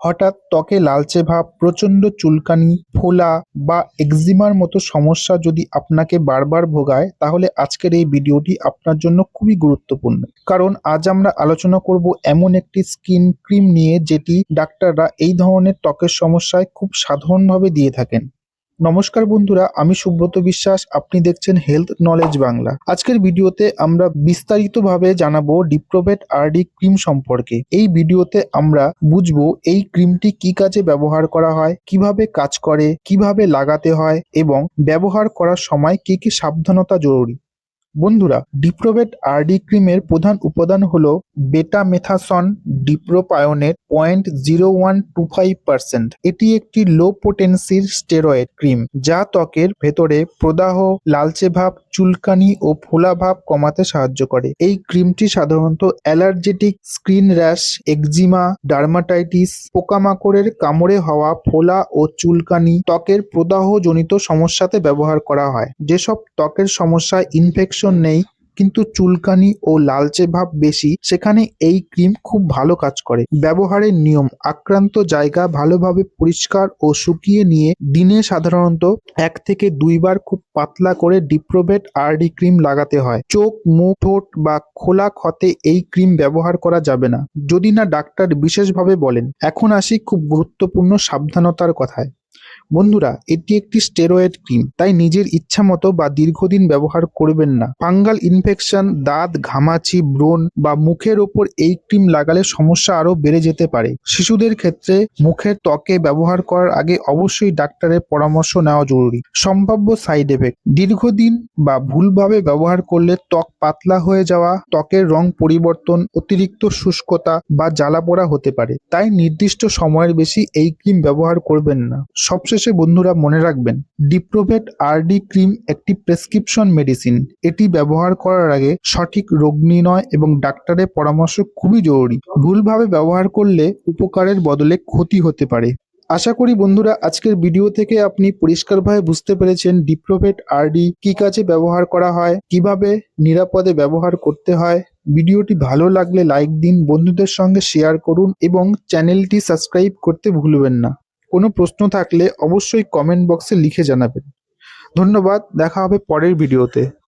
হঠাৎ ত্বকে লালচে ভাব, প্রচণ্ড চুলকানি, ফোলা বা একজিমার মতো সমস্যা যদি আপনাকে বারবার ভোগায়, তাহলে আজকের এই ভিডিওটি আপনার জন্য খুবই গুরুত্বপূর্ণ। কারণ আজ আমরা আলোচনা করব এমন একটি স্কিন ক্রিম নিয়ে যেটি ডাক্তাররা এই ধরনের ত্বকের সমস্যায় খুব সাধারণভাবে দিয়ে থাকেন। নমস্কার বন্ধুরা, আমি সুব্রত বিশ্বাস, আপনি দেখছেন হেলথ নলেজ বাংলা। আজকের ভিডিওতে আমরা বিস্তারিতভাবে জানাবো ডিপ্রোভেট আরডি ক্রিম সম্পর্কে। এই ভিডিওতে আমরা বুঝবো এই ক্রিমটি কি কাজে ব্যবহার করা হয়, কিভাবে কাজ করে, কিভাবে লাগাতে হয় এবং ব্যবহার করার সময় কি কি সাবধানতা জরুরি। বন্ধুরা, ডিপ্রোভেট আরডি ক্রিমের প্রধান উপাদান হলো বেটামেথাসন ডিপ্রোপায়োনেট 0.0125%। এটি একটি লো পোটেন্সির স্টেরয়েড ক্রিম যা ত্বকের ভেতরে প্রদাহ, লালচে ভাব, চুলকানি ও ফোলা ভাব কমাতে সাহায্য করে। এই ক্রিমটি সাধারণত অ্যালার্জেটিক স্কিন র্যাশ, একজিমা, ডার্মাটাইটিস, পোকামাকড়ের কামড়ে হওয়া ফোলা ও চুলকানি, ত্বকের প্রদাহজনিত সমস্যাতে ব্যবহার করা হয়। যেসব ত্বকের সমস্যায় ইনফেকশন নেই কিন্তু চুলকানি ও লালচে ভাব বেশি, সেখানে এই ক্রিম খুব ভালো কাজ করে। ব্যবহারের নিয়ম: আক্রান্ত জায়গা ভালোভাবে পরিষ্কার ও শুকিয়ে নিয়ে দিনে সাধারণত 1 থেকে 2 বার খুব পাতলা করে ডিপ্রোভেট আরডি ক্রিম লাগাতে হয়। চোখ, মুখ, ঠোঁট বা খোলা ক্ষতে এই ক্রিম ব্যবহার করা যাবে না, যদি না ডাক্তার বিশেষভাবে বলেন। এখন আসি খুব গুরুত্বপূর্ণ সাবধানতার কথায়। বন্ধুরা, এটি একটি স্টেরয়েড ক্রিম, তাই নিজের ইচ্ছামতো বা দীর্ঘদিন ব্যবহার করবেন না। ফাঙ্গাল ইনফেকশন, দাঁত, ঘামাচি, ব্রণ বা মুখের ওপর এই ক্রিম লাগালে সমস্যা আরো বেড়ে যেতে পারে। শিশুদের ক্ষেত্রে মুখের ত্বকে ব্যবহার করার আগে অবশ্যই ডাক্তারের পরামর্শ নেওয়া জরুরি। সম্ভাব্য সাইড এফেক্ট: দীর্ঘদিন বা ভুলভাবে ব্যবহার করলে ত্বক পাতলা হয়ে যাওয়া, ত্বকের রং পরিবর্তন, অতিরিক্ত শুষ্কতা বা জ্বালাপোড়া হতে পারে। তাই নির্দিষ্ট সময়ের বেশি এই ক্রিম ব্যবহার করবেন না। সবশেষে বন্ধুরা, মনে রাখবেন, ডিপ্রোভেট আরডি ক্রিম একটি প্রেসক্রিপশন মেডিসিন। এটি ব্যবহার করার আগে সঠিক রোগ নির্ণয় এবং ডাক্তারের পরামর্শ খুবই জরুরি। ভুলভাবে ব্যবহার করলে উপকারের বদলে ক্ষতি হতে পারে। আশা করি বন্ধুরা, আজকের ভিডিও থেকে আপনি পরিষ্কারভাবে বুঝতে পেরেছেন ডিপ্রোভেট আরডি কি কাজে ব্যবহার করা হয়, কিভাবে নিরাপদে ব্যবহার করতে হয়। ভিডিওটি ভালো লাগলে লাইক দিন, বন্ধুদের সঙ্গে শেয়ার করুন এবং চ্যানেলটি সাবস্ক্রাইব করতে ভুলবেন না। কোনো প্রশ্ন থাকলে অবশ্যই কমেন্ট বক্সে লিখে জানাবেন। ধন্যবাদ, দেখা হবে পরের ভিডিওতে।